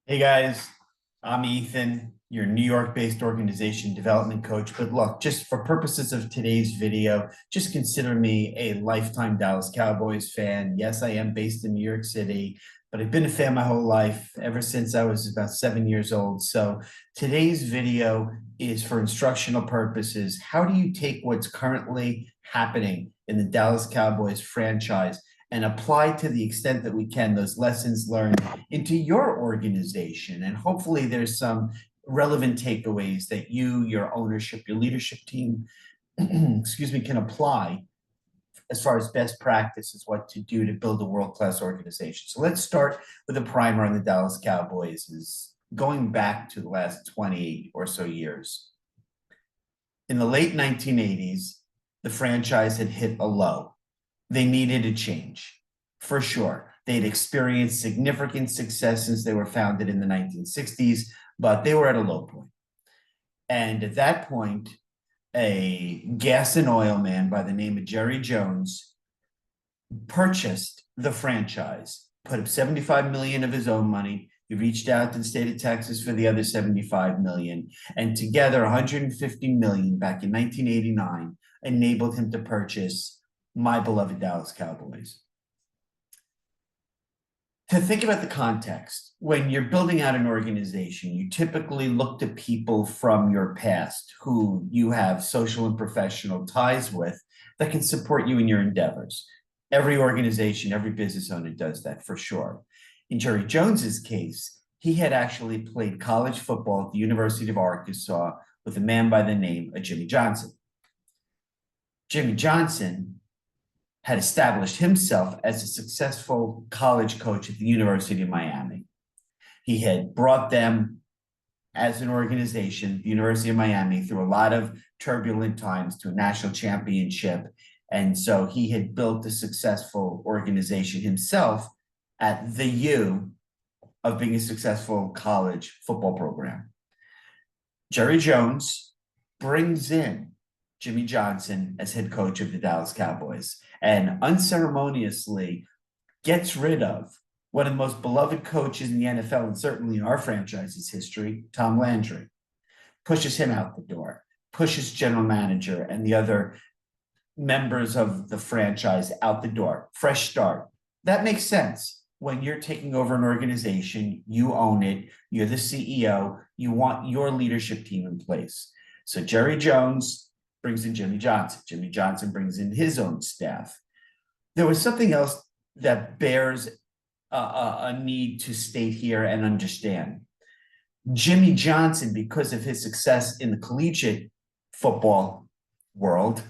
Hey guys, I'm Ethan, your New York-based organization development coach. But look, just for purposes of today's video, just consider me a lifetime Dallas Cowboys fan. Yes, I am based in New York City, but I've been a fan my whole life, ever since I was about 7 years old. So today's video is for instructional purposes. How do you take what's currently happening in the Dallas Cowboys franchise and apply to the extent that we can those lessons learned into your organization? And hopefully there's some relevant takeaways that you, your ownership, your leadership team, excuse me, can apply as far as best practices, what to do to build a world-class organization. So let's start with a primer on the Dallas Cowboys, is going back to the last 20 or so years. In the late 1980s, the franchise had hit a low. They needed a change, for sure. They'd experienced significant success since they were founded in the 1960s, but they were at a low point. And at that point, a gas and oil man by the name of Jerry Jones purchased the franchise, put up 75 million of his own money. He reached out to the state of Texas for the other 75 million, and together 150 million back in 1989 enabled him to purchase my beloved Dallas Cowboys. To think about the context, when you're building out an organization, you typically look to people from your past who you have social and professional ties with that can support you in your endeavors. Every organization, every business owner does that, for sure. In Jerry Jones's case, he had actually played college football at the University of Arkansas with a man by the name of Jimmy Johnson. Jimmy Johnson had established himself as a successful college coach at the University of Miami. He had brought them as an organization, the University of Miami, through a lot of turbulent times to a national championship. And so he had built a successful organization himself at the U of being a successful college football program. Jerry Jones brings in Jimmy Johnson as head coach of the Dallas Cowboys and unceremoniously gets rid of one of the most beloved coaches in the NFL, and certainly in our franchise's history, Tom Landry. Pushes him out the door, pushes general manager and the other members of the franchise out the door. Fresh start. That makes sense. When you're taking over an organization, you own it, you're the CEO, you want your leadership team in place. So Jerry Jones brings in Jimmy Johnson. Jimmy Johnson brings in his own staff. There was something else that bears a need to state here and understand. Jimmy Johnson, because of his success in the collegiate football world,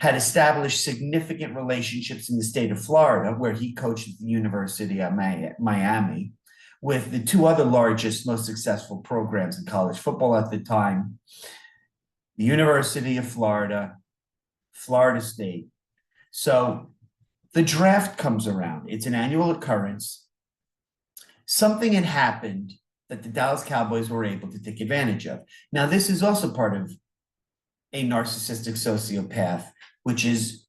had established significant relationships in the state of Florida, where he coached at the University of Miami, with the two other largest, most successful programs in college football at the time, the University of Florida, Florida State. So the draft comes around. It's an annual occurrence. Something had happened that the Dallas Cowboys were able to take advantage of. Now, this is also part of a narcissistic sociopath, which is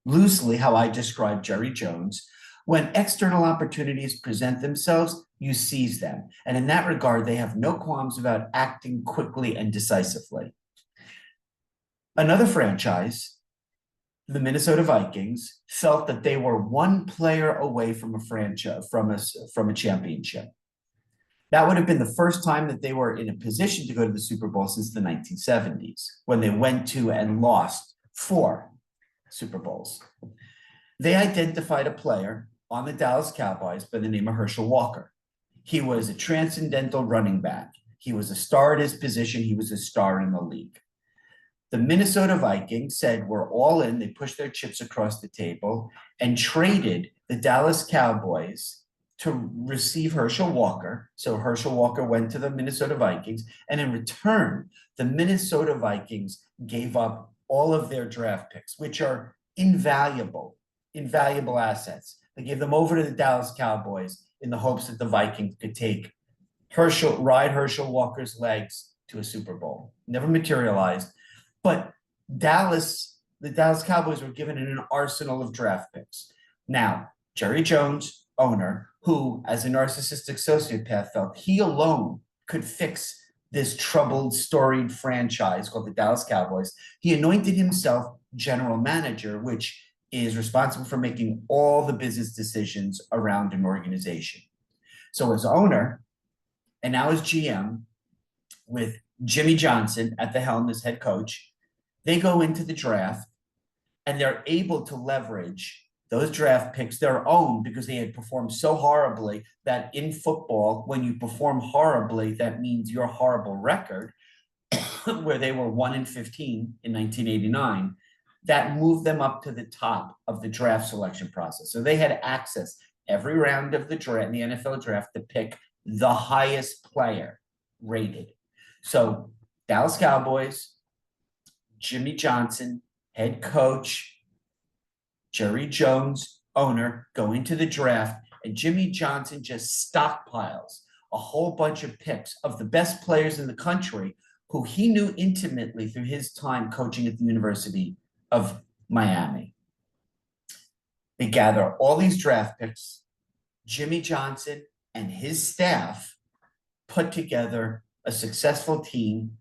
loosely how I describe Jerry Jones. When external opportunities present themselves, you seize them. And in that regard, they have no qualms about acting quickly and decisively. Another franchise, the Minnesota Vikings, felt that they were one player away from a franchise, from a championship. That would have been the first time that they were in a position to go to the Super Bowl since the 1970s, when they went to and lost 4 Super Bowls. They identified a player on the Dallas Cowboys by the name of Herschel Walker. He was a transcendental running back. He was a star at his position. He was a star in the league. The Minnesota Vikings said, we're all in. They pushed their chips across the table and traded the Dallas Cowboys to receive Herschel Walker. So Herschel Walker went to the Minnesota Vikings, and in return, the Minnesota Vikings gave up all of their draft picks, which are invaluable assets. They gave them over to the Dallas Cowboys in the hopes that the Vikings could ride Herschel Walker's legs to a Super Bowl. Never materialized. But the Dallas Cowboys were given an arsenal of draft picks. Now, Jerry Jones owner who, as a narcissistic sociopath, felt he alone could fix this troubled, storied franchise called the Dallas Cowboys. He anointed himself general manager, which is responsible for making all the business decisions around an organization. So as owner, and now as GM, with Jimmy Johnson at the helm as head coach, they go into the draft and they're able to leverage those draft picks, their own, because they had performed so horribly that in football, when you perform horribly, that means your horrible record, where they were 1-15 in 1989, that moved them up to the top of the draft selection process. So they had access every round of the draft, the NFL draft, to pick the highest player rated. So Dallas Cowboys, Jimmy Johnson, head coach, Jerry Jones, owner, go into the draft, and Jimmy Johnson just stockpiles a whole bunch of picks of the best players in the country who he knew intimately through his time coaching at the University of Miami. They gather all these draft picks. Jimmy Johnson and his staff put together a successful team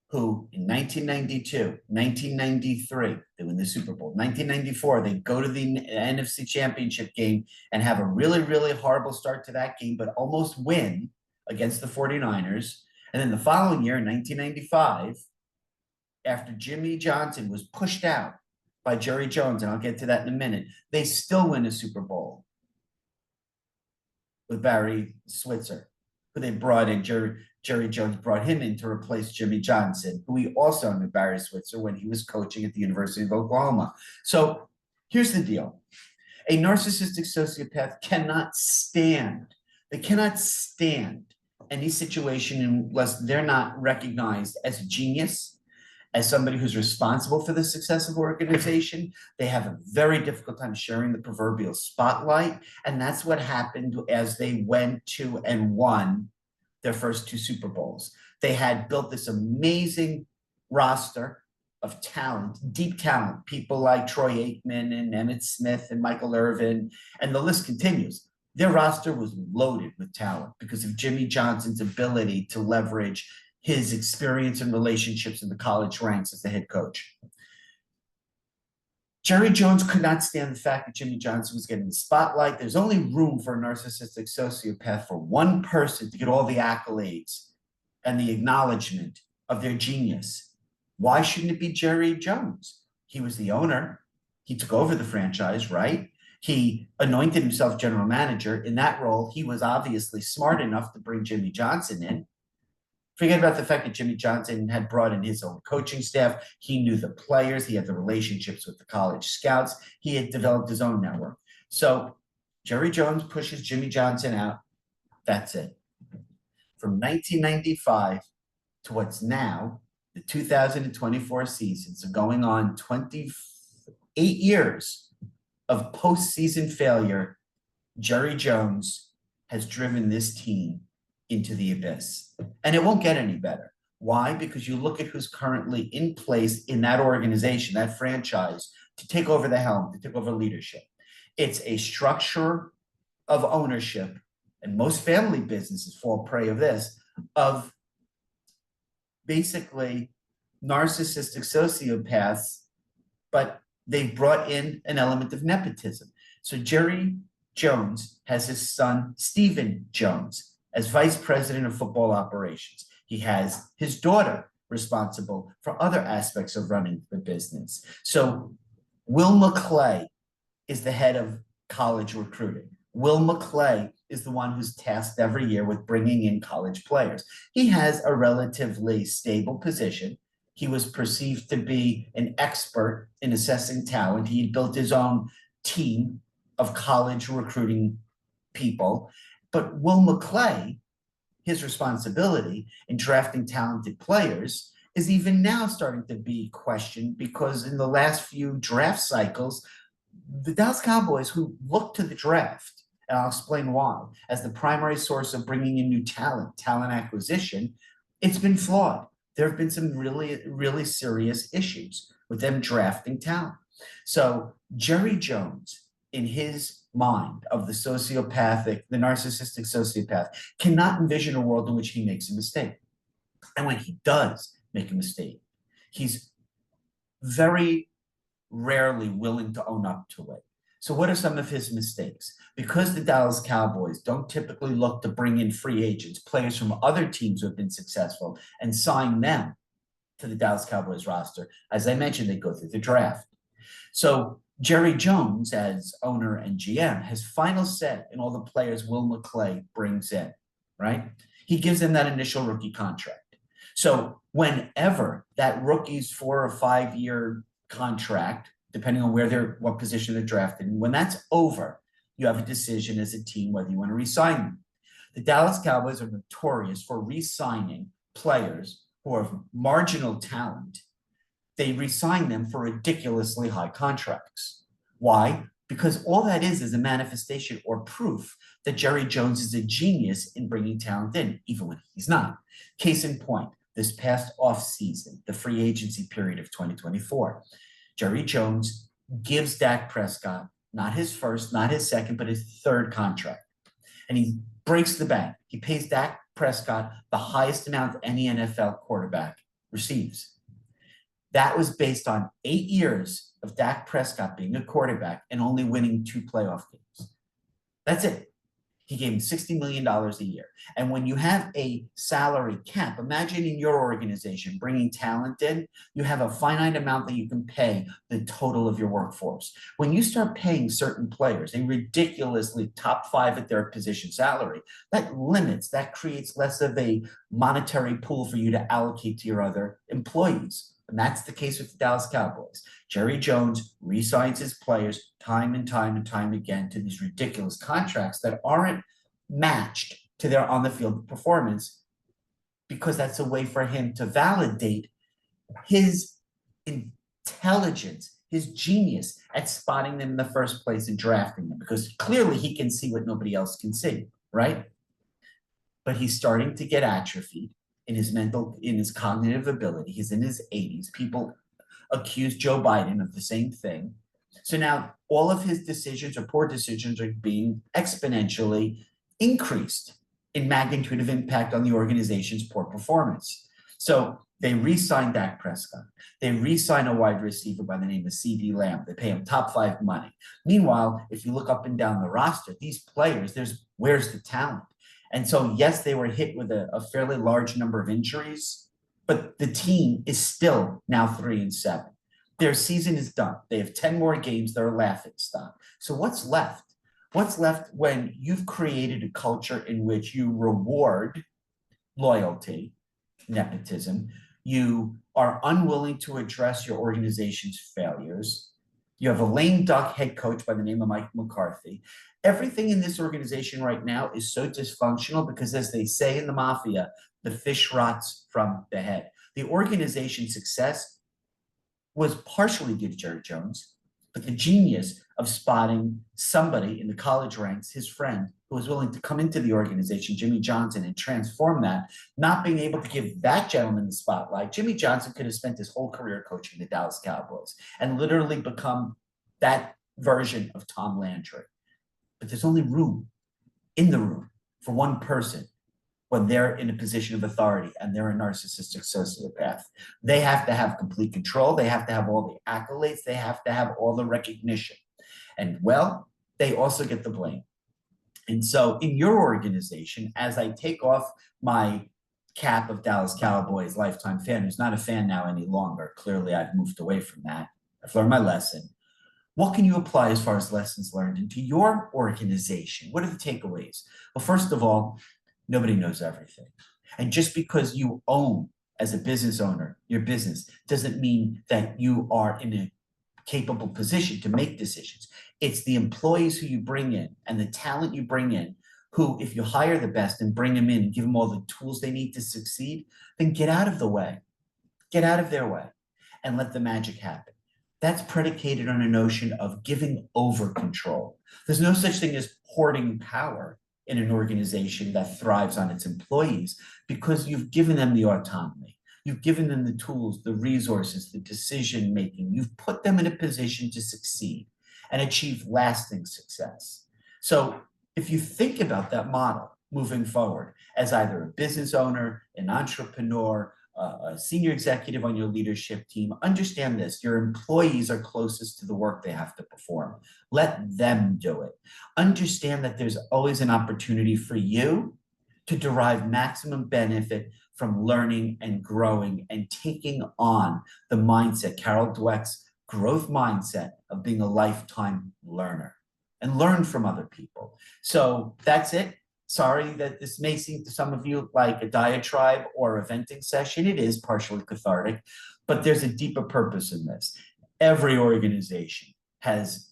who in 1992, 1993, they win the Super Bowl. 1994, they go to the NFC Championship game and have a really, really horrible start to that game, but almost win against the 49ers. And then the following year, in 1995, after Jimmy Johnson was pushed out by Jerry Jones, and I'll get to that in a minute, they still win a Super Bowl with Barry Switzer, who they brought in. Jerry Jones brought him in to replace Jimmy Johnson, who he also knew, Barry Switzer, when he was coaching at the University of Oklahoma. So here's the deal. A narcissistic sociopath cannot stand, they cannot stand any situation unless they're not recognized as a genius, as somebody who's responsible for the success of organization. They have a very difficult time sharing the proverbial spotlight. And that's what happened as they went to and won their first 2 Super Bowls. They had built this amazing roster of talent, deep talent, people like Troy Aikman and Emmitt Smith and Michael Irvin, and the list continues. Their roster was loaded with talent because of Jimmy Johnson's ability to leverage his experience and relationships in the college ranks as the head coach. Jerry Jones could not stand the fact that Jimmy Johnson was getting the spotlight. There's only room for a narcissistic sociopath for one person to get all the accolades and the acknowledgement of their genius. Why shouldn't it be Jerry Jones? He was the owner. He took over the franchise, right? He anointed himself general manager. In that role, he was obviously smart enough to bring Jimmy Johnson in. Forget about the fact that Jimmy Johnson had brought in his own coaching staff. He knew the players. He had the relationships with the college scouts. He had developed his own network. So Jerry Jones pushes Jimmy Johnson out. That's it. From 1995 to what's now the 2024 season, so going on 28 years of postseason failure, Jerry Jones has driven this team into the abyss. And it won't get any better. Why? Because you look at who's currently in place in that organization, that franchise, to take over the helm, to take over leadership. It's a structure of ownership, and most family businesses fall prey of this, of basically narcissistic sociopaths, but they've brought in an element of nepotism. So Jerry Jones has his son, Stephen Jones, as vice president of football operations. He has his daughter responsible for other aspects of running the business. So Will McClay is the head of college recruiting. Will McClay is the one who's tasked every year with bringing in college players. He has a relatively stable position. He was perceived to be an expert in assessing talent. He built his own team of college recruiting people. But Will McClay, his responsibility in drafting talented players is even now starting to be questioned, because in the last few draft cycles, the Dallas Cowboys, who look to the draft, and I'll explain why, as the primary source of bringing in new talent acquisition, it's been flawed. There have been some really, really serious issues with them drafting talent. So Jerry Jones, in his mind of the sociopathic, the narcissistic sociopath cannot envision a world in which he makes a mistake. And when he does make a mistake, he's very rarely willing to own up to it. So what are some of his mistakes? Because the Dallas Cowboys don't typically look to bring in free agents, players from other teams who have been successful, and sign them to the Dallas Cowboys roster. As I mentioned, they go through the draft. So Jerry Jones, as owner and GM, has final say in all the players Will McClay brings in, right? He gives them that initial rookie contract. So whenever that rookie's 4 or 5 year contract, depending on what position they're drafted in, when that's over, you have a decision as a team whether you want to re-sign them. The Dallas Cowboys are notorious for re-signing players who are marginal talent. They re-sign them for ridiculously high contracts. Why? Because all that is a manifestation or proof that Jerry Jones is a genius in bringing talent in, even when he's not. Case in point, this past offseason, the free agency period of 2024, Jerry Jones gives Dak Prescott not his first, not his second, but his third contract. And he breaks the bank. He pays Dak Prescott the highest amount any NFL quarterback receives. That was based on 8 years of Dak Prescott being a quarterback and only winning 2 playoff games. That's it. He gave him $60 million a year. And when you have a salary cap, imagine in your organization bringing talent in, you have a finite amount that you can pay the total of your workforce. When you start paying certain players a ridiculously top 5 at their position salary, that creates less of a monetary pool for you to allocate to your other employees. And that's the case with the Dallas Cowboys. Jerry Jones re-signs his players time and time and time again to these ridiculous contracts that aren't matched to their on-the-field performance, because that's a way for him to validate his intelligence, his genius at spotting them in the first place and drafting them, because clearly he can see what nobody else can see, right? But he's starting to get atrophied in his cognitive ability. He's in his 80s. People accuse Joe Biden of the same thing. So now all of his decisions or poor decisions are being exponentially increased in magnitude of impact on the organization's poor performance. So they re-sign Dak Prescott. They re-sign a wide receiver by the name of CeeDee Lamb. They pay him top 5 money. Meanwhile, if you look up and down the roster, these players, where's the talent? And so, yes, they were hit with a fairly large number of injuries, but the team is still now 3-7. Their season is done. They have 10 more games. They're a laughing stock. So what's left? What's left when you've created a culture in which you reward loyalty, nepotism, you are unwilling to address your organization's failures, you have a lame duck head coach by the name of Mike McCarthy. Everything in this organization right now is so dysfunctional because, as they say in the mafia, the fish rots from the head. The organization's success was partially due to Jerry Jones, but the genius of spotting somebody in the college ranks, his friend, who was willing to come into the organization, Jimmy Johnson, and transform that, not being able to give that gentleman the spotlight. Jimmy Johnson could have spent his whole career coaching the Dallas Cowboys and literally become that version of Tom Landry. But there's only room in the room for one person when they're in a position of authority and they're a narcissistic sociopath. They have to have complete control. They have to have all the accolades. They have to have all the recognition. And, well, they also get the blame. And so in your organization, as I take off my cap of Dallas Cowboys lifetime fan, who's not a fan now any longer, clearly I've moved away from that. I've learned my lesson. What can you apply as far as lessons learned into your organization? What are the takeaways? Well, first of all, nobody knows everything. And just because you own, as a business owner, your business, doesn't mean that you are in a capable position to make decisions. It's the employees who you bring in and the talent you bring in who, if you hire the best and bring them in and give them all the tools they need to succeed, then get out of the way. Get out of their way and let the magic happen. That's predicated on a notion of giving over control. There's no such thing as hoarding power in an organization that thrives on its employees, because you've given them the autonomy. You've given them the tools, the resources, the decision-making. You've put them in a position to succeed and achieve lasting success. So if you think about that model moving forward as either a business owner, an entrepreneur, a senior executive on your leadership team, understand this: your employees are closest to the work they have to perform. Let them do it. Understand that there's always an opportunity for you to derive maximum benefit from learning and growing and taking on the mindset, Carol Dweck's growth mindset of being a lifetime learner, and learn from other people. So that's it. Sorry that this may seem to some of you like a diatribe or a venting session. It is partially cathartic, but there's a deeper purpose in this. Every organization has,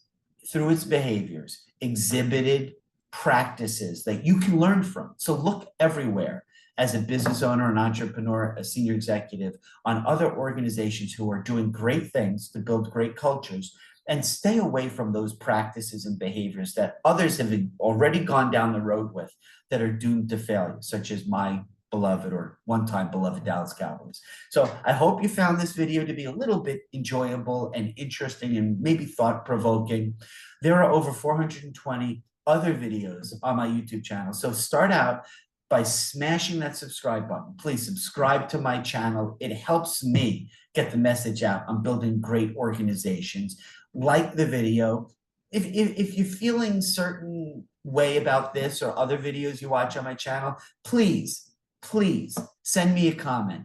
through its behaviors, exhibited practices that you can learn from. So look everywhere as a business owner, an entrepreneur, a senior executive, on other organizations who are doing great things to build great cultures, and stay away from those practices and behaviors that others have already gone down the road with that are doomed to failure, such as my beloved or one-time beloved Dallas Cowboys. So I hope you found this video to be a little bit enjoyable and interesting and maybe thought-provoking. There are over 420 other videos on my YouTube channel. So start out by smashing that subscribe button. Please subscribe to my channel. It helps me get the message out. I'm building great organizations. Like the video. If you're feeling certain way about this or other videos you watch on my channel, please send me a comment.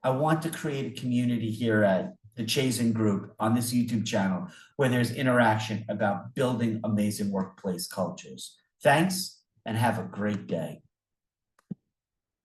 I want to create a community here at the Chazen Group on this YouTube channel where there's interaction about building amazing workplace cultures. Thanks, and have a great day.